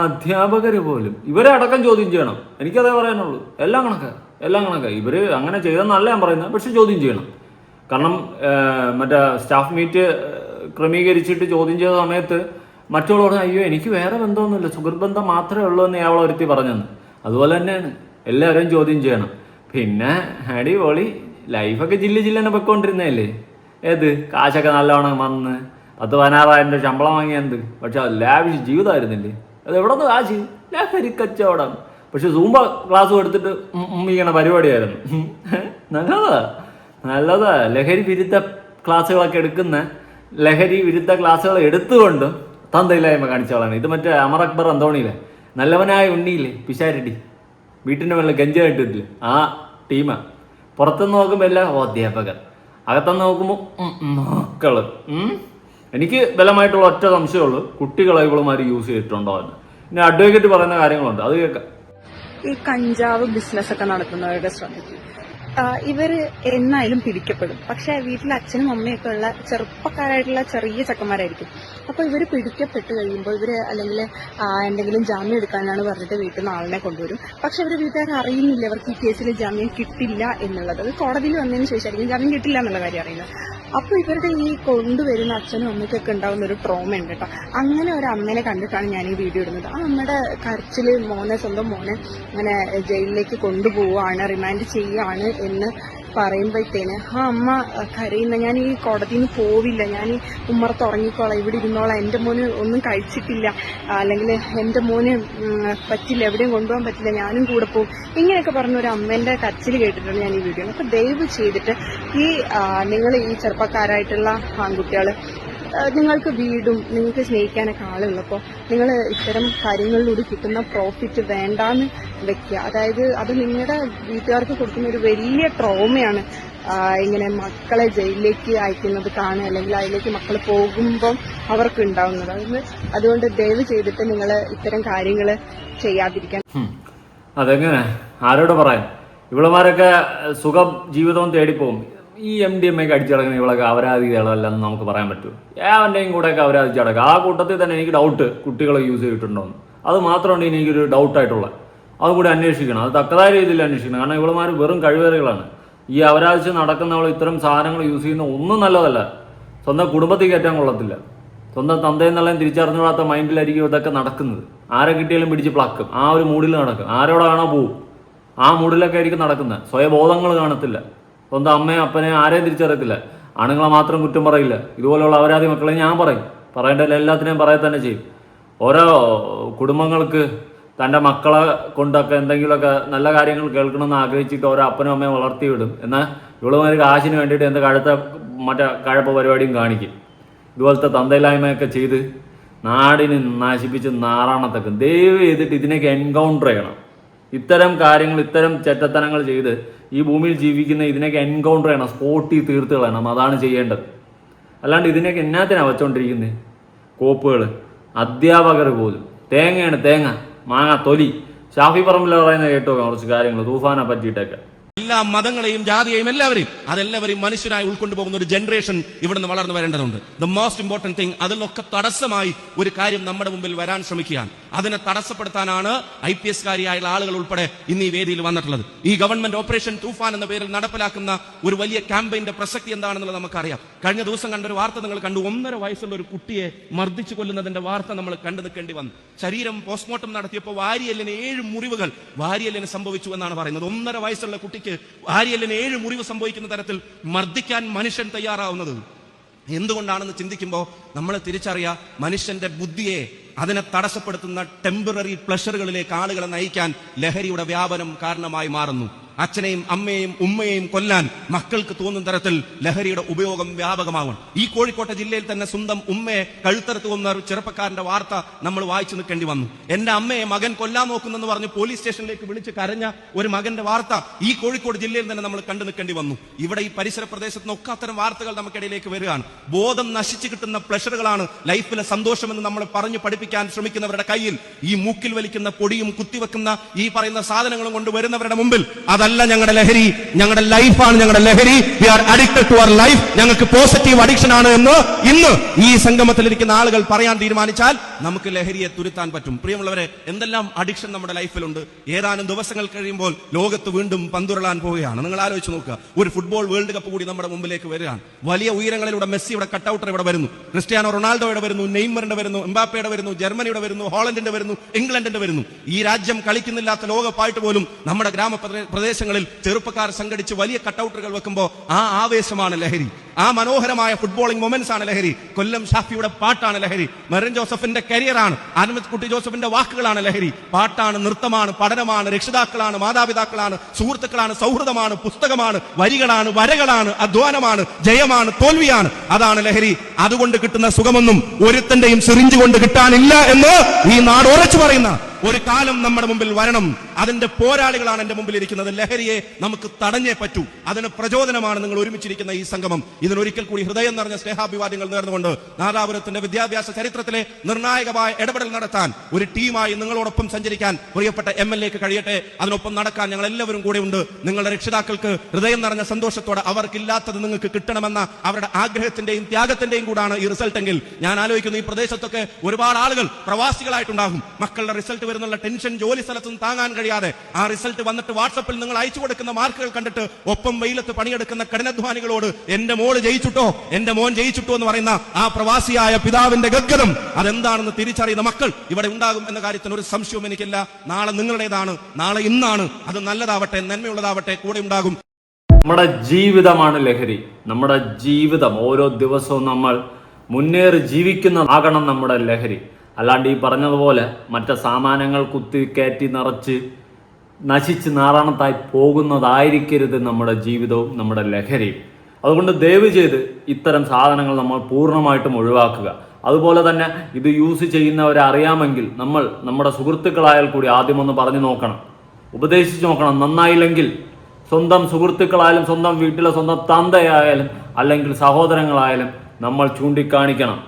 അധ്യാപകര് പോലും ഇവരെ അടക്കം ചോദ്യം ചെയ്യണം. എനിക്കതേ പറയാനുള്ളൂ. എല്ലാം കണക്കാ. ഇവര് അങ്ങനെ ചെയ്തെന്നല്ല ഞാൻ പറയുന്നത്, പക്ഷെ ചോദ്യം ചെയ്യണം. കാരണം മറ്റേ സ്റ്റാഫ് മീറ്റ് ക്രമീകരിച്ചിട്ട് ചോദ്യം ചെയ്ത സമയത്ത് മറ്റുള്ളവരോട് അയ്യോ എനിക്ക് വേറെ ബന്ധമൊന്നുമില്ല, സുഹൃത്ത് ബന്ധം മാത്രമേ ഉള്ളൂ എന്ന് അവൾ ഒരുത്തി പറഞ്ഞെന്ന്. അതുപോലെ തന്നെയാണ് എല്ലാവരും ചോദ്യം ചെയ്യണം. പിന്നെ അടിപൊളി ലൈഫൊക്കെ ജില്ലനെ പൊയ്ക്കൊണ്ടിരുന്നതല്ലേ. ഏത് കാശൊക്കെ നല്ലവണ്ണം വന്ന് 10-16,000 ശമ്പളം വാങ്ങിയത്. പക്ഷെ അത് ലാവിഷ് ജീവിതമായിരുന്നില്ലേ. അത് എവിടെ നിന്ന് കാശ്? ലഹരി കച്ചവടം. പക്ഷെ സൂംബ ക്ലാസ് എടുത്തിട്ട് ഇങ്ങനെ പരിപാടിയായിരുന്നു. നല്ലതാ. ലഹരി വിരുദ്ധ ക്ലാസ്സുകളൊക്കെ എടുക്കുന്ന ലഹരി വിരുദ്ധ ക്ലാസ്സുകൾ എടുത്തുകൊണ്ട് തന്തയില്ലായ്മ കാണിച്ചവളാണ്. ഇത് മറ്റേ അമർ അക്ബർ അന്തോണിയിലെ നല്ലവനായ ഉണ്ണിയില്ലേ, പിശാരടി, വീട്ടിൻ്റെ മേളിൽ ഗഞ്ചായിട്ടില്ലേ, ആ ടീമാ. പുറത്തുനിന്ന് നോക്കുമ്പോൾ എല്ലാ അധ്യാപകർ, അകത്തുനിന്ന് നോക്കുമ്പോൾ മക്കള്. എനിക്ക് ബലമായിട്ടുള്ള ഒറ്റ സംശയമുള്ളൂ, കുട്ടികളെ ഇവളുമാര് യൂസ് ചെയ്തിട്ടുണ്ടോ എന്ന്. പിന്നെ അഡ്വക്കേറ്റ് പറയുന്ന കാര്യങ്ങളുണ്ട്, അത് കേൾക്കാം.
ഈ കഞ്ചാവ് ബിസിനസ് ഒക്കെ നടത്തുന്നവരുടെ ശ്രദ്ധിക്കും. ഇവര് എന്നായാലും പിടിക്കപ്പെടും. പക്ഷെ വീട്ടിൽ അച്ഛനും അമ്മയൊക്കെ ഉള്ള ചെറുപ്പക്കാരായിട്ടുള്ള ചെറിയ ചെക്കന്മാരായിരിക്കും. അപ്പൊ ഇവര് പിടിക്കപ്പെട്ട് കഴിയുമ്പോൾ ഇവര് അല്ലെങ്കിൽ എന്തെങ്കിലും ജാമ്യം എടുക്കാനാണ് പറഞ്ഞിട്ട് വീട്ടിൽ നിന്ന് ആളിനെ കൊണ്ടുവരും. പക്ഷെ ഇവര് വീട്ടുകാർ അറിയുന്നില്ല ഇവർക്ക് ഈ കേസിൽ ജാമ്യം കിട്ടില്ല എന്നുള്ളത്. അത് കോടതിയിൽ വന്നതിന് ശേഷമായിരിക്കും ജാമ്യം കിട്ടില്ല എന്നുള്ള കാര്യം അറിയുന്നത്. അപ്പൊ ഇവരുടെ ഈ കൊണ്ടുവരുന്ന അച്ഛനും അമ്മയ്ക്കൊക്കെ ഉണ്ടാകുന്ന ഒരു ട്രോമ ഉണ്ട് കേട്ടോ. അങ്ങനെ ഒരു അമ്മേനെ കണ്ടിട്ടാണ് ഞാൻ ഈ വീഡിയോ ഇടുന്നത്. ആ അമ്മയുടെ കരച്ചില് സ്വന്തം മോനെ അങ്ങനെ ജയിലിലേക്ക് കൊണ്ടുപോവാണ്, റിമാൻഡ് ചെയ്യുകയാണ് എന്ന് പറയുമ്പോഴത്തേന് ആ അമ്മ കരയുന്ന, ഞാൻ ഈ കോടതിയിൽ നിന്ന് പോവില്ല, ഞാൻ ഈ ഉമ്മറത്ത് ഉറങ്ങിക്കോളാം, ഇവിടെ ഇരുന്നോളാം, എൻ്റെ മോന് ഒന്നും കഴിച്ചിട്ടില്ല, അല്ലെങ്കിൽ എൻ്റെ മോന് പറ്റില്ല, എവിടെയും കൊണ്ടുപോകാൻ പറ്റില്ല, ഞാനും കൂടെ പോകും, ഇങ്ങനെയൊക്കെ പറഞ്ഞ ഒരു അമ്മേൻ്റെ കരച്ചിൽ കേട്ടിട്ടാണ് ഞാൻ ഈ വീഡിയോ. അപ്പോൾ ദയവ് ചെയ്തിട്ട് നിങ്ങൾ ഈ ചെറുപ്പക്കാരായിട്ടുള്ള ആൺകുട്ടികൾ, നിങ്ങൾക്ക് വീടും നിങ്ങൾക്ക് സ്നേഹിക്കാനൊക്കെ ആളുള്ളപ്പോൾ നിങ്ങൾ ഇത്തരം കാര്യങ്ങളിലൂടെ കിട്ടുന്ന പ്രോഫിറ്റ് വേണ്ടാന്ന് വെക്കുക. അതായത് അത് നിങ്ങളുടെ വീട്ടുകാർക്ക് കൊടുക്കുന്ന ഒരു വലിയ ട്രോമയാണ്. ഇങ്ങനെ മക്കളെ ജയിലിലേക്ക് അയക്കുന്നത് കാണുക, അല്ലെങ്കിൽ അതിലേക്ക് മക്കൾ പോകുമ്പം അവർക്ക് ഉണ്ടാവുന്നത്. അതുകൊണ്ട് ദയവ് ചെയ്തിട്ട് നിങ്ങൾ ഇത്തരം കാര്യങ്ങൾ ചെയ്യാതിരിക്കാൻ.
അതെങ്ങനെ ആരോട് പറയാൻ? ഇവളുമാരൊക്കെ സുഖം ജീവിതവും തേടിപ്പോകും. ഈ MDMA ഒക്കെ അടിച്ചടക്കുന്ന ഇവളൊക്കെ അപരാധികളല്ലെന്ന് നമുക്ക് പറയാൻ പറ്റുമോ? ഏവൻ്റെയും കൂടെയൊക്കെ അപരാധിച്ചടക്കുക. ആ കൂട്ടത്തിൽ തന്നെ എനിക്ക് ഡൗട്ട് കുട്ടികളെ യൂസ് ചെയ്തിട്ടുണ്ടോന്ന്. അത് മാത്രമാണ് എനിക്കൊരു ഡൗട്ടായിട്ടുള്ളത്. അതുകൂടി അന്വേഷിക്കണം, അത് തക്കതായ രീതിയിൽ അന്വേഷിക്കണം. കാരണം ഇവളുമാർ വെറും കഴിവേറികളാണ്. ഈ അപരാധിച്ച് നടക്കുന്നവൾ ഇത്തരം സാധനങ്ങൾ യൂസ് ചെയ്യുന്ന ഒന്നും നല്ലതല്ല. സ്വന്തം കുടുംബത്തിൽ കയറ്റാൻ കൊള്ളത്തില്ല. സ്വന്തം തന്തയെന്നുള്ളതും തിരിച്ചറിഞ്ഞാത്ത മൈൻഡിലായിരിക്കും ഇതൊക്കെ നടക്കുന്നത്. ആരെ കിട്ടിയാലും പിടിച്ച് പ്ലക്കും, ആ ഒരു മൂഡിൽ നടക്കും, ആരോടാണോ പോവും. ആ മൂഡിലൊക്കെ ആയിരിക്കും നടക്കുന്നത്. സ്വയബോധങ്ങൾ കാണത്തില്ല, സ്വന്തം അമ്മയും അപ്പനെയും ആരെയും തിരിച്ചറിയത്തില്ല. ആണുങ്ങളെ മാത്രം കുറ്റം പറയില്ല, ഇതുപോലുള്ള അപരാധി മക്കളെ ഞാൻ പറയും, പറയേണ്ടതില്ല, എല്ലാത്തിനെയും പറയാൻ തന്നെ ചെയ്യും. ഓരോ കുടുംബങ്ങൾക്ക് തൻ്റെ മക്കളെ കൊണ്ടൊക്കെ എന്തെങ്കിലുമൊക്കെ നല്ല കാര്യങ്ങൾ കേൾക്കണമെന്ന് ആഗ്രഹിച്ചിട്ട് ഓരോ അപ്പനും അമ്മയും വളർത്തി വിടും. എന്നാൽ ഇവളുമാർ കാശിന് വേണ്ടിയിട്ട് എന്ത് മറ്റേ കഴപ്പ പരിപാടിയും കാണിക്കും. ഇതുപോലത്തെ തന്തയില്ലായ്മയൊക്കെ ചെയ്ത് നാടിന് നശിപ്പിച്ച് നാറാണത്തൊക്കെ. ദയവ് ചെയ്തിട്ട് ഇതിനൊക്കെ എൻകൗണ്ടർ ചെയ്യണം. ഇത്തരം കാര്യങ്ങൾ, ഇത്തരം ചെറ്റത്തനങ്ങൾ ചെയ്ത് ഈ ഭൂമിയിൽ ജീവിക്കുന്ന ഇതിനൊക്കെ എൻകൗണ്ടർ ചെയ്യണം, സ്പോട്ടിൽ തീർത്ത് കളയണം. അതാണ് ചെയ്യേണ്ടത്. അല്ലാണ്ട് ഇതിനൊക്കെ എന്നാത്തിനാണ് വെച്ചോണ്ടിരിക്കുന്നത്? കോപ്പുകൾ, അധ്യാപകർ പോലും തേങ്ങയാണ്, തേങ്ങ, മാങ്ങ, തൊലി. ഷാഫി പറമ്പിൽ പറയുന്നത് കേട്ടോ കുറച്ച് കാര്യങ്ങൾ തൂഫാനെ പറ്റിയിട്ടൊക്കെ.
എല്ലാ മതങ്ങളെയും ജാതിയെയും എല്ലാവരെയും മനുഷ്യനായി ഉൾക്കൊണ്ടുപോകുന്ന ഒരു ജനറേഷൻ ഇവിടുന്ന് വളർന്നു വരേണ്ടതുണ്ട്. ദ മോസ്റ്റ് ഇമ്പോർട്ടന്റ് തിങ്, അതിലൊക്കെ തടസ്സമായി ഒരു കാര്യം നമ്മുടെ മുമ്പിൽ വരാൻ ശ്രമിക്കുകയാണ്. അതിനെ തടസ്സപ്പെടുത്താനാണ് IPS കാരിയായുള്ള ആളുകൾ ഉൾപ്പെടെ ഇന്ന് ഈ വേദിയിൽ വന്നിട്ടുള്ളത്. ഈ ഗവൺമെന്റ് ഓപ്പറേഷൻ തൂഫാൻ എന്ന പേരിൽ നടപ്പിലാക്കുന്ന ഒരു വലിയ ക്യാമ്പയിന്റെ പ്രസക്തി എന്താണെന്നുള്ളത് നമുക്കറിയാം. കഴിഞ്ഞ ദിവസം കണ്ട ഒരു വാർത്ത നിങ്ങൾ കണ്ടു. 1.5 വയസ്സുള്ള ഒരു കുട്ടിയെ മർദ്ദിച്ചു കൊല്ലുന്നതിന്റെ വാർത്ത നമ്മൾ കണ്ടു നിൽക്കേണ്ടി വന്നു. ശരീരം പോസ്റ്റ്മോർട്ടം നടത്തിയപ്പോൾ വാരിയെല്ലിന് 7 മുറിവുകൾ വാരിയെല്ലിന് സംഭവിച്ചു എന്നാണ് പറയുന്നത്. 1.5 വയസ്സുള്ള കുട്ടിക്ക് വാരിയെല്ലിന് 7 മുറിവ് സംഭവിക്കുന്ന തരത്തിൽ മർദ്ദിക്കാൻ മനുഷ്യൻ തയ്യാറാവുന്നത് എന്തുകൊണ്ടാണെന്ന് ചിന്തിക്കുമ്പോൾ നമ്മൾ തിരിച്ചറിയാം, മനുഷ്യന്റെ ബുദ്ധിയെ, അതിനെ തടസ്സപ്പെടുത്തുന്ന ടെമ്പററി പ്ലഷറുകളിലേക്ക് ആളുകളെ നയിക്കാൻ ലഹരിയുടെ വ്യാപനം കാരണമായി മാറുന്നു. അച്ഛനെയും അമ്മയെയും ഉമ്മയെയും കൊല്ലാൻ മക്കൾക്ക് തോന്നുന്ന തരത്തിൽ ലഹരിയുടെ ഉപയോഗം വ്യാപകമാകും. ഈ കോഴിക്കോട്ടെ ജില്ലയിൽ തന്നെ സ്വന്തം ഉമ്മയെ കഴുത്തറുത്ത് കൊന്ന ഒരു ചെറുപ്പക്കാരന്റെ വാർത്ത നമ്മൾ വായിച്ചു നിൽക്കേണ്ടി വന്നു. എന്റെ അമ്മയെ മകൻ കൊല്ലാൻ നോക്കുന്നെന്ന് പറഞ്ഞ് പോലീസ് സ്റ്റേഷനിലേക്ക് വിളിച്ച് കരഞ്ഞ ഒരു മകന്റെ വാർത്ത ഈ കോഴിക്കോട് ജില്ലയിൽ തന്നെ നമ്മൾ കണ്ടു നിൽക്കേണ്ടി വന്നു. ഇവിടെ ഈ പരിസര പ്രദേശത്ത് നിന്നൊക്കെ അത്തരം വാർത്തകൾ നമുക്കിടയിലേക്ക് വരികയാണ്. ബോധം നശിച്ചു കിട്ടുന്ന പ്ലഷറുകളാണ് ലൈഫിലെ സന്തോഷമെന്ന് നമ്മൾ പറഞ്ഞു പഠിപ്പിക്കാൻ ശ്രമിക്കുന്നവരുടെ കയ്യിൽ ഈ മൂക്കിൽ വലിക്കുന്ന പൊടിയും കുത്തിവെക്കുന്ന ഈ പറയുന്ന സാധനങ്ങളും കൊണ്ട് വരുന്നവരുടെ മുമ്പിൽ അതല്ല ഞങ്ങളുടെ ലഹരി, ഞങ്ങളുടെ ലൈഫാണ് ഞങ്ങളുടെ ലഹരി. We are addicted to our life. ഞങ്ങൾക്ക് പോസിറ്റീവ് അഡിക്ഷൻ ആണ് എന്ന് ഇന്ന് ഈ സംഗമത്തിലിരിക്കുന്ന ആളുകൾ പറയാൻ തീരുമാനിച്ചാൽ നമുക്ക് ലഹരിയെ തുരുത്താൻ പറ്റും. പ്രിയമുള്ളവരെ, എന്തെല്ലാം അഡിക്ഷൻ നമ്മുടെ ലൈഫിലുണ്ട്. ഏതാനും ദിവസങ്ങൾ കഴിയുമ്പോൾ ലോകത്ത് വീണ്ടും പന്തുരളാൻ പോവുകയാണ്. നിങ്ങൾ ആലോചിച്ച് നോക്കുക, ഒരു ഫുട്ബോൾ വേൾഡ് കപ്പ് കൂടി നമ്മുടെ മുമ്പിലേക്ക് വരികയാണ്. വലിയ ഉയരങ്ങളിലൂടെ മെസ്സിയുടെ കട്ടൗട്ടർ ഇവിടെ വരുന്നു, ക്രിസ്ത്യാനോ റൊണാൾഡോയുടെ വരുന്നു, നെയ്മറിന്റെ വരുന്നു, എംബാപ്പയുടെ വരുന്നു, ജർമ്മനിയുടെ വരുന്നു, ഹോളണ്ടിന്റെ വരുന്നു, ഇംഗ്ലണ്ടിന്റെ വരുന്നു. ഈ രാജ്യം കളിക്കുന്നില്ലാത്ത ലോകപ്പായിട്ട് പോലും നമ്മുടെ ഗ്രാമപ്രദേശങ്ങളിൽ ചെറുപ്പക്കാർ സംഘടിച്ച് വലിയ കട്ടൗട്ടറുകൾ വെക്കുമ്പോൾ ആ ആവേശമാണ് ലഹരി. ആ മനോഹരമായ ഫുട്ബോളിംഗ് മൊമെന്റ്സ് ആണ് ലഹരി. കൊല്ലം ഷാഫിയുടെ പാട്ടാണ് ലഹരി. മെറിൻ ജോസഫിന്റെ കരിയറാണ്, ആനന്ദ് കുട്ടി ജോസഫിന്റെ വാക്കുകളാണ് ലഹരി. പാട്ടാണ്, നൃത്തമാണ്, പഠനമാണ്, രക്ഷിതാക്കളാണ്, മാതാപിതാക്കളാണ്, സുഹൃത്തുക്കളാണ്, സൗഹൃദമാണ്, പുസ്തകമാണ്, വരികളാണ്, വരകളാണ്, അധ്വാനമാണ്, ജയമാണ്, തോൽവിയാണ്. അതാണ് ലഹരി. അതുകൊണ്ട് കിട്ടുന്ന സുഖമൊന്നും ഒരുത്തന്റെയും സിറിഞ്ച് കൊണ്ട് കിട്ടാനില്ല എന്ന് ഈ നാട് ഉറച്ചു പറയുന്ന ഒരു കാലം നമ്മുടെ മുമ്പിൽ വരണം. അതിന്റെ പോരാളികളാണ് എന്റെ മുമ്പിൽ ഇരിക്കുന്നത്. ലഹരിയെ നമുക്ക് തടഞ്ഞേ പറ്റൂ. അതിന് പ്രചോദനമാണ് നിങ്ങൾ ഒരുമിച്ചിരിക്കുന്ന ഈ സംഗമം. ഇതിനൊരിക്കൽ കൂടി ഹൃദയം നിറഞ്ഞ സ്നേഹാഭിവാദ്യങ്ങൾ നേർന്നുകൊണ്ട് നാദാപുരത്തിന്റെ വിദ്യാഭ്യാസ ചരിത്രത്തിലെ നിർണായകമായ ഇടപെടൽ നടത്താൻ ഒരു ടീമായി നിങ്ങളോടൊപ്പം സഞ്ചരിക്കാൻ പ്രിയപ്പെട്ട MLAക്ക് കഴിയട്ടെ. അതിനൊപ്പം നടക്കാൻ ഞങ്ങൾ എല്ലാവരും കൂടെ ഉണ്ട്. നിങ്ങളുടെ രക്ഷിതാക്കൾക്ക് ഹൃദയം നിറഞ്ഞ സന്തോഷത്തോടെ അവർക്കില്ലാത്തത് നിങ്ങൾക്ക് കിട്ടണമെന്ന അവരുടെ ആഗ്രഹത്തിന്റെയും ത്യാഗത്തിന്റെയും കൂടാണ് ഈ റിസൾട്ട് എങ്കിൽ ഞാൻ ആലോചിക്കുന്നു, ഈ പ്രദേശത്തൊക്കെ ഒരുപാട് ആളുകൾ പ്രവാസികളായിട്ടുണ്ടാകും. മക്കളുടെ റിസൾട്ട് വരുന്നുള്ള ടെൻഷൻ ജോലി സ്ഥലത്തും താങ്ങാൻ കഴിയാതെ ആ റിസൾട്ട് വന്നിട്ട് വാട്സപ്പിൽ നിങ്ങൾ അയച്ചു കൊടുക്കുന്ന മാർക്കുകൾ കണ്ടിട്ട് ഒപ്പം വെയിലത്ത് പണിയെടുക്കുന്ന കഠിനാധ്വാനികളോട് എന്റെ മോള് ജയിച്ചിട്ടോ, എന്റെ മോൻ ജയിച്ചിട്ടോ എന്ന് പറയുന്ന ആ പ്രവാസിയായ പിതാവിന്റെ ഗദ്ഗതം അതെന്താണെന്ന് തിരിച്ചറിയുന്ന മക്കൾ ഇവിടെ ഉണ്ടാകും എന്ന കാര്യത്തിന് ഒരു സംശയവും എനിക്കില്ല. നാളെ നിങ്ങളുടേതാണ്, നാളെ ഇന്നാണ്. അത് നല്ലതാവട്ടെ, നന്മയുള്ളതാവട്ടെ, കൂടെ ഉണ്ടാകും.
നമ്മുടെ ജീവിതമാണ് ലഹരി. നമ്മുടെ ജീവിതം ഓരോ ദിവസവും നമ്മൾ മുന്നേറി ജീവിക്കുന്നതാകണം നമ്മുടെ ലഹരി. അല്ലാണ്ട് ഈ പറഞ്ഞതുപോലെ മറ്റു സാമാനങ്ങൾ കുത്തി കയറ്റി നിറച്ച് നശിച്ച് നാറാണത്തായി പോകുന്നതായിരിക്കരുത് നമ്മുടെ ജീവിതവും നമ്മുടെ ലഹരിയും. അതുകൊണ്ട് ദയവ് ചെയ്ത് ഇത്തരം സാധനങ്ങൾ നമ്മൾ പൂർണ്ണമായിട്ടും ഒഴിവാക്കുക. അതുപോലെ തന്നെ ഇത് യൂസ് ചെയ്യുന്നവരെ അറിയാമെങ്കിൽ നമ്മൾ നമ്മുടെ സുഹൃത്തുക്കളായാൽ കൂടി ആദ്യം ഒന്ന് പറഞ്ഞു നോക്കണം, ഉപദേശിച്ച് നോക്കണം. നന്നായില്ലെങ്കിൽ സ്വന്തം സുഹൃത്തുക്കളായാലും സ്വന്തം വീട്ടിലെ സ്വന്തം തന്തയായാലും അല്ലെങ്കിൽ സഹോദരങ്ങളായാലും നമ്മൾ ചൂണ്ടിക്കാണിക്കണം.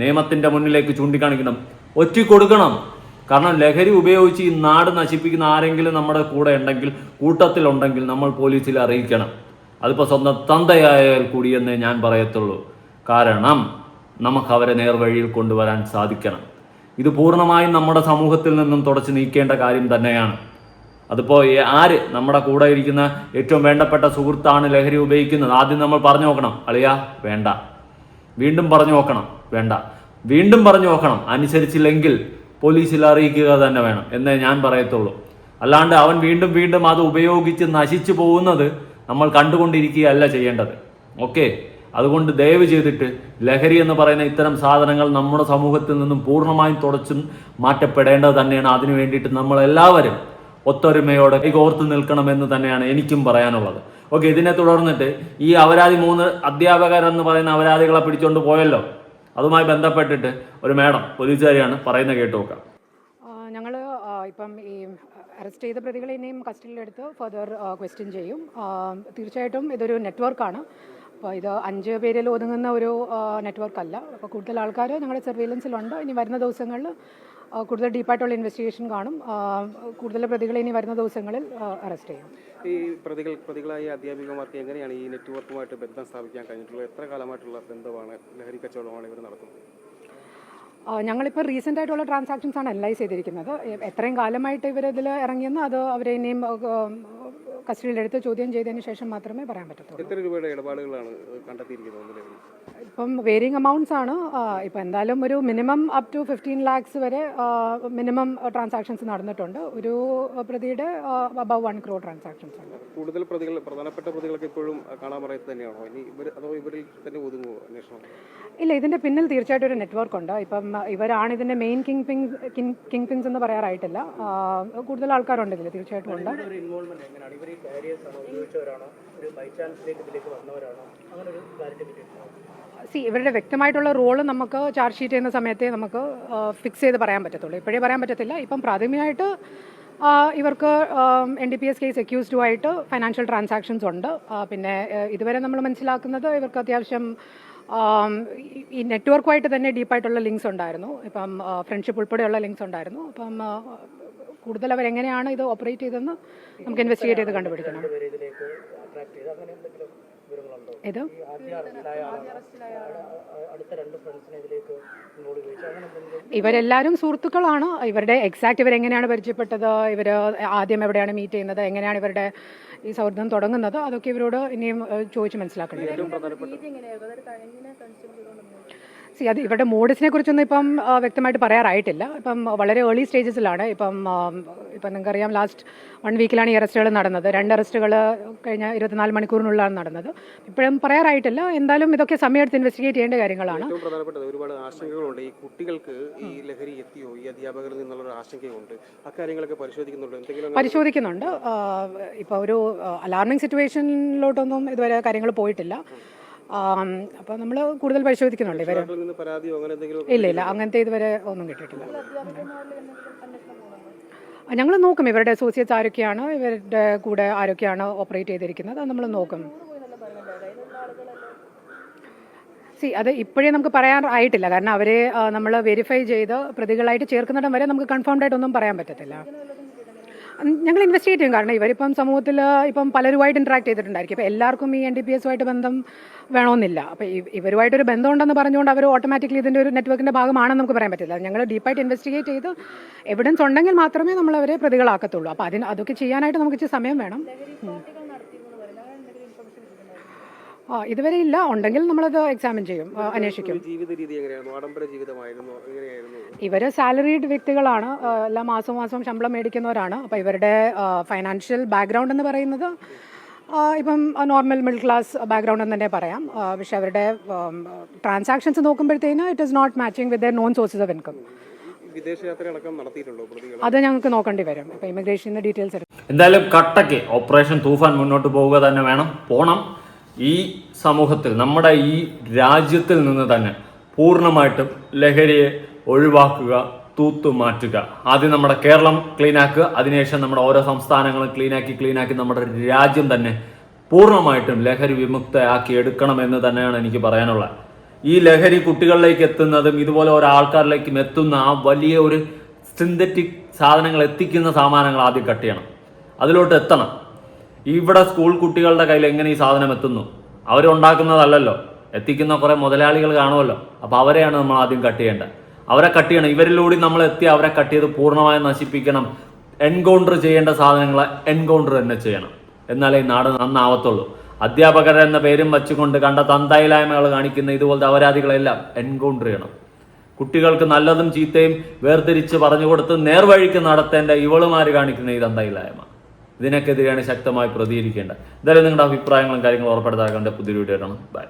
നിയമത്തിൻ്റെ മുന്നിലേക്ക് ചൂണ്ടിക്കാണിക്കണം, ഒറ്റിക്കൊടുക്കണം. കാരണം ലഹരി ഉപയോഗിച്ച് ഈ നാട് നശിപ്പിക്കുന്ന ആരെങ്കിലും നമ്മുടെ കൂടെ ഉണ്ടെങ്കിൽ, കൂട്ടത്തിലുണ്ടെങ്കിൽ നമ്മൾ പോലീസിൽ അറിയിക്കണം. അതിപ്പോൾ സ്വന്തം തന്തയായാൽ കൂടിയെന്നേ ഞാൻ പറയത്തുള്ളൂ. കാരണം നമുക്ക് അവരെ നേർവഴിയിൽ കൊണ്ടുവരാൻ സാധിക്കണം. ഇത് പൂർണ്ണമായും നമ്മുടെ സമൂഹത്തിൽ നിന്നും തുടച്ചു നീക്കേണ്ട കാര്യം തന്നെയാണ്. അതിപ്പോൾ ആര് നമ്മുടെ കൂടെ ഇരിക്കുന്ന ഏറ്റവും വേണ്ടപ്പെട്ട സുഹൃത്താണ് ലഹരി ഉപയോഗിക്കുന്നത്, ആദ്യം നമ്മൾ പറഞ്ഞു നോക്കണം, അളിയാ വേണ്ട. വീണ്ടും പറഞ്ഞു നോക്കണം, വേണ്ട. വീണ്ടും പറഞ്ഞു നോക്കണം. അനുസരിച്ചില്ലെങ്കിൽ പോലീസിൽ അറിയിക്കുക തന്നെ വേണം എന്നേ ഞാൻ പറയത്തുള്ളൂ. അല്ലാണ്ട് അവൻ വീണ്ടും വീണ്ടും അത് ഉപയോഗിച്ച് നശിച്ചു പോകുന്നത് നമ്മൾ കണ്ടുകൊണ്ടിരിക്കുകയല്ല ചെയ്യേണ്ടത്. ഓക്കെ, അതുകൊണ്ട് ദയവ് ചെയ്തിട്ട് ലഹരി എന്ന് പറയുന്ന ഇത്തരം സാധനങ്ങൾ നമ്മുടെ സമൂഹത്തിൽ നിന്നും പൂർണ്ണമായും തുടച്ചും മാറ്റപ്പെടേണ്ടത് തന്നെയാണ്. അതിനു വേണ്ടിയിട്ട് നമ്മളെല്ലാവരും ഒത്തൊരുമയോടെ കൈകോർത്ത് നിൽക്കണമെന്ന് തന്നെയാണ് എനിക്കും പറയാനുള്ളത്. ഓക്കെ, ഇതിനെ തുടർന്നിട്ട് ഈ അപരാധി 3 അധ്യാപകരെന്ന് പറയുന്ന അപരാധികളെ പിടിച്ചുകൊണ്ട് പോയല്ലോ, അതുമായി ബന്ധപ്പെട്ടിട്ട് ഒരു മാഡം പോലീസുകാരിയാണ് പറയുന്നത്, കേട്ടു നോക്കാം.
ഞങ്ങൾ ഇപ്പം ഈ അറസ്റ്റ് ചെയ്ത പ്രതികളെ ഇനിയും കസ്റ്റഡിയിലെടുത്ത് ഫർദർ ക്വസ്റ്റ്യൻ ചെയ്യും. തീർച്ചയായിട്ടും ഇതൊരു നെറ്റ്വർക്കാണ്. അപ്പോൾ ഇത് 5 പേരിൽ ഒതുങ്ങുന്ന ഒരു നെറ്റ്വർക്കല്ല. അപ്പോൾ കൂടുതൽ ആൾക്കാർ ഞങ്ങളുടെ സർവൈലൻസിലുണ്ട്. ഇനി വരുന്ന ദിവസങ്ങളിൽ കൂടുതൽ ഡീപ്പായിട്ടുള്ള ഇൻവെസ്റ്റിഗേഷൻ കാണും. കൂടുതൽ പ്രതികളെ ഇനി വരുന്ന ദിവസങ്ങളിൽ അറസ്റ്റ് ചെയ്യും.
ഈ പ്രതികളായ അധ്യാപികമാർക്ക് എങ്ങനെയാണ് ഈ നെറ്റ്വർക്കുമായിട്ട് ബന്ധം സ്ഥാപിക്കാൻ കഴിഞ്ഞിട്ടുള്ളത്? എത്ര കാലമായിട്ടുള്ള ബന്ധമാണ്, ലഹരി കച്ചവടമാണ് ഇവർ നടത്തുന്നത്?
ഞങ്ങളിപ്പോൾ റീസെൻ്റ് ആയിട്ടുള്ള ട്രാൻസാക്ഷൻസ് ആണ് അനലൈസ് ചെയ്തിരിക്കുന്നത്. എത്രയും കാലമായിട്ട് ഇവരിതിൽ ഇറങ്ങിയെന്ന് അത് അവരെ ഇനിയും കസ്റ്റഡിയിലെടുത്ത് ചോദ്യം ചെയ്തതിന് ശേഷം മാത്രമേ പറയാൻ പറ്റത്തുള്ളൂ.
എത്ര രൂപയുടെ ഇടപാടുകളാണ് കണ്ടെത്തിയിരിക്കുന്നത്?
ഇപ്പം വേരിയിങ് അമൗണ്ട്സ് ആണ്. ഇപ്പം എന്തായാലും ഒരു മിനിമം അപ് ടു 15 lakhs വരെ മിനിമം ട്രാൻസാക്ഷൻസ് നടന്നിട്ടുണ്ട്. ഒരു പ്രതിയുടെ അബവ് 1 crore ട്രാൻസാക്ഷൻസ് ഉണ്ട്.
കൂടുതൽ പ്രതികൾ, പ്രധാനപ്പെട്ട പ്രതികളൊക്കെ ഇപ്പോഴും കാണാൻ പറയുന്നത് തന്നെയാണോ, ഇനി അതോ ഇവരിൽ തന്നെ ഒതുങ്ങുമോ അന്വേഷണം?
ഇല്ല, ഇതിൻ്റെ പിന്നിൽ തീർച്ചയായിട്ടും ഒരു നെറ്റ്വർക്ക് ഉണ്ട്. ഇപ്പം ഇവരാണ് ഇതിൻ്റെ മെയിൻ കിങ് പിൻസ് എന്ന് പറയാറായിട്ടില്ല. കൂടുതൽ ആൾക്കാരുണ്ട് ഇതിൽ, തീർച്ചയായിട്ടും ഉണ്ട്. ഇവരുടെ വ്യക്തമായിട്ടുള്ള റോള് നമുക്ക് ചാർജ് ഷീറ്റ് ചെയ്യുന്ന സമയത്തെ നമുക്ക് ഫിക്സ് ചെയ്ത് പറയാൻ പറ്റത്തുള്ളൂ. ഇപ്പോഴേ പറയാൻ പറ്റത്തില്ല. ഇപ്പം പ്രാഥമികമായിട്ട് ഇവർക്ക് NDPS കേസ് അക്യൂസ്ഡുമായിട്ട് ഫൈനാൻഷ്യൽ ട്രാൻസാക്ഷൻസ് ഉണ്ട്. പിന്നെ ഇതുവരെ നമ്മൾ മനസ്സിലാക്കുന്നത് ഇവർക്ക് അത്യാവശ്യം ഈ നെറ്റ്വർക്കുമായിട്ട് തന്നെ ഡീപ്പായിട്ടുള്ള ലിങ്ക്സ് ഉണ്ടായിരുന്നു. ഇപ്പം ഫ്രണ്ട്ഷിപ്പ് ഉൾപ്പെടെയുള്ള ലിങ്ക്സ് ഉണ്ടായിരുന്നു. അപ്പം കൂടുതൽ അവരെങ്ങനെയാണ് ഇത് ഓപ്പറേറ്റ് ചെയ്തതെന്ന് നമുക്ക് ഇൻവെസ്റ്റിഗേറ്റ് ചെയ്ത് കണ്ടുപിടിക്കണം. ഇത് ഇവരെല്ലാവരും സുഹൃത്തുക്കളാണ്. ഇവരുടെ എക്സാക്ട് ഇവരെങ്ങനെയാണ് പരിചയപ്പെട്ടത്, ഇവർ ആദ്യം എവിടെയാണ് മീറ്റ് ചെയ്യുന്നത്, എങ്ങനെയാണ് ഇവരുടെ ഈ സൗഹൃദം തുടങ്ങുന്നത്, അതൊക്കെ ഇവരോട് ഇനിയും ചോദിച്ച് മനസ്സിലാക്കേണ്ടി വരും. അത് ഇവരുടെ മോഡസിനെ കുറിച്ചൊന്നും ഇപ്പം വ്യക്തമായിട്ട് പറയാറായിട്ടില്ല. ഇപ്പം വളരെ ഏർലി സ്റ്റേജസിലാണ്. ഇപ്പം നിങ്ങൾക്കറിയാം, ലാസ്റ്റ് 1 വീക്കിലാണ് ഈ അറസ്റ്റുകൾ നടന്നത്. 2 അറസ്റ്റുകൾ കഴിഞ്ഞ 24 മണിക്കൂറിനുള്ളിലാണ് നടന്നത്. ഇപ്പോഴും പറയാറായിട്ടില്ല. എന്തായാലും ഇതൊക്കെ സമയത്ത് ഇൻവെസ്റ്റിഗേറ്റ് ചെയ്യേണ്ട കാര്യങ്ങളാണ്.
ഏറ്റവും പ്രധാനപ്പെട്ടത് ഒരുപാട് ആശങ്കകളുണ്ട്. ഈ കുട്ടികൾക്ക് ഈ ലഹരി എത്തിയോ, ഈ അധ്യാപകരിൽ നിന്നുള്ള ആശങ്കയുണ്ട്. അക്കാര്യങ്ങളൊക്കെ
പരിശോധിക്കുന്നുണ്ട്. ഇപ്പോൾ ഒരു അലാർമിംഗ് സിറ്റുവേഷനിലോട്ടൊന്നും ഇതുവരെ കാര്യങ്ങൾ പോയിട്ടില്ല. അപ്പോൾ നമ്മൾ കൂടുതൽ പരിശോധിക്കുന്നുണ്ട്. ഇവർ ഇല്ല അങ്ങനത്തെ ഇതുവരെ ഒന്നും കിട്ടിയിട്ടില്ല. ഞങ്ങൾ നോക്കും ഇവരുടെ അസോസിയേറ്റ്സ് ആരൊക്കെയാണ്, ഇവരുടെ കൂടെ ആരൊക്കെയാണ് ഓപ്പറേറ്റ് ചെയ്തിരിക്കുന്നത്, അത് നമ്മൾ നോക്കും. അത് ഇപ്പോഴേ നമുക്ക് പറയാൻ ആയിട്ടില്ല. കാരണം അവരെ നമ്മൾ വെരിഫൈ ചെയ്ത് പ്രതികളായിട്ട് ചേർക്കുന്നിടം വരെ നമുക്ക് കൺഫേംഡ് ആയിട്ടൊന്നും പറയാൻ പറ്റത്തില്ല. ഞങ്ങൾ ഇൻവെസ്റ്റിഗേറ്റ് ചെയ്യും. കാരണം ഇവരിപ്പം സമൂഹത്തിൽ ഇപ്പം പലരുമായിട്ട് ഇൻട്രാക്ട് ചെയ്തിട്ടുണ്ടായിരിക്കും. ഇപ്പോൾ എല്ലാവർക്കും ഈ NDPSുമായിട്ട് ബന്ധം വേണമെന്നില്ല. അപ്പോൾ ഇവരുമായിട്ടൊരു ബന്ധമുണ്ടെന്ന് പറഞ്ഞുകൊണ്ട് അവർ ഓട്ടോമാറ്റിക്കലി ഇതിൻ്റെ ഒരു നെറ്റ്വർക്കിൻ്റെ ഭാഗമാണെന്ന് നമുക്ക് പറയാൻ പറ്റില്ല. ഞങ്ങൾ ഡീപ്പായിട്ട് ഇൻവെസ്റ്റിഗേറ്റ് ചെയ്ത് എവിഡൻസ് ഉണ്ടെങ്കിൽ മാത്രമേ നമ്മൾ അവരെ പ്രതികളാക്കത്തുള്ളൂ. അപ്പോൾ അതൊക്കെ ചെയ്യാനായിട്ട് നമുക്ക് ഇച്ചിരി സമയം വേണം. ഇതുവരെ ഇല്ല. ഉണ്ടെങ്കിൽ നമ്മളത് എക്സാമിൻ ചെയ്യും, അന്വേഷിക്കും. ഇവർ സാലറീഡ് വ്യക്തികളാണ്. എല്ലാ മാസം ശമ്പളം മേടിക്കുന്നവരാണ്. അപ്പോൾ ഇവരുടെ ഫൈനാൻഷ്യൽ ബാക്ക്ഗ്രൗണ്ട് എന്ന് പറയുന്നത് ഇപ്പം നോർമൽ മിഡിൽ ക്ലാസ് ബാക്ക്ഗ്രൗണ്ട് എന്ന് തന്നെ പറയാം. പക്ഷെ അവരുടെ ട്രാൻസാക്ഷൻസ് നോക്കുമ്പോഴത്തേന് it is not matching with their known sources of income. അത് ഞങ്ങൾക്ക് നോക്കേണ്ടി വരും. ഇപ്പം ഇമിഗ്രേഷൻ്റെ ഡീറ്റെയിൽസ് എടുക്കും.
എന്തായാലും കട്ടയ്ക്ക് ഓപ്പറേഷൻ തൂഫാൻ മുന്നോട്ട് പോവുക തന്നെ പോണം. ഈ സമൂഹത്തിൽ, നമ്മുടെ ഈ രാജ്യത്തിൽ നിന്ന് തന്നെ പൂർണ്ണമായിട്ടും ലഹരിയെ ഒഴിവാക്കുക, തൂത്തുമാറ്റുക. ആദ്യം നമ്മുടെ കേരളം ക്ലീനാക്കുക, അതിനുശേഷം നമ്മുടെ ഓരോ സംസ്ഥാനങ്ങളും ക്ലീനാക്കി നമ്മുടെ രാജ്യം തന്നെ പൂർണ്ണമായിട്ടും ലഹരി വിമുക്തയാക്കി എടുക്കണമെന്ന് തന്നെയാണ് എനിക്ക് പറയാനുള്ളത്. ഈ ലഹരി കുട്ടികളിലേക്ക് എത്തുന്നതും ഇതുപോലെ ഓരോ ആൾക്കാരിലേക്കും എത്തുന്ന ആ വലിയ ഒരു സിന്തറ്റിക് സാധനങ്ങൾ എത്തിക്കുന്ന സാമാനങ്ങൾ ആദ്യം കട്ട് ചെയ്യണം, അതിലോട്ട് എത്തണം. ഇവിടെ സ്കൂൾ കുട്ടികളുടെ കയ്യിൽ എങ്ങനെ ഈ സാധനം എത്തുന്നു? അവരുണ്ടാക്കുന്നതല്ലല്ലോ, എത്തിക്കുന്ന കുറേ മുതലാളികൾ കാണുമല്ലോ. അപ്പോൾ അവരെയാണ് നമ്മൾ ആദ്യം കട്ട് ചെയ്യേണ്ടത്. അവരെ കട്ട് ചെയ്യണം. ഇവരിലൂടെ നമ്മൾ എത്തി അവരെ കട്ട് ചെയ്ത് പൂർണ്ണമായും നശിപ്പിക്കണം. എൻകൗണ്ടർ ചെയ്യേണ്ട സാധനങ്ങളെ എൻകൗണ്ടർ തന്നെ ചെയ്യണം. എന്നാലേ ഈ നാട് നന്നാവത്തുള്ളൂ. അധ്യാപകർ എന്ന പേരും വച്ചുകൊണ്ട് കണ്ട തന്തായില്ലായ്മകൾ കാണിക്കുന്ന ഇതുപോലത്തെ അപരാധികളെല്ലാം എൻകൗണ്ടർ ചെയ്യണം. കുട്ടികൾക്ക് നല്ലതും ചീത്തയും വേർതിരിച്ച് പറഞ്ഞു കൊടുത്ത് നേർവഴിക്ക് നടത്തേണ്ട ഇവളുമാര് കാണിക്കുന്ന ഈ തന്തയില്ലായ്മ, ഇതിനൊക്കെതിരെയാണ് ശക്തമായി പ്രതികരിക്കേണ്ടത്. എന്തായാലും നിങ്ങളുടെ അഭിപ്രായങ്ങളും കാര്യങ്ങളും ഉറപ്പെടുത്താൻ പുതിയ വീഡിയോ ആണ്. ബൈ.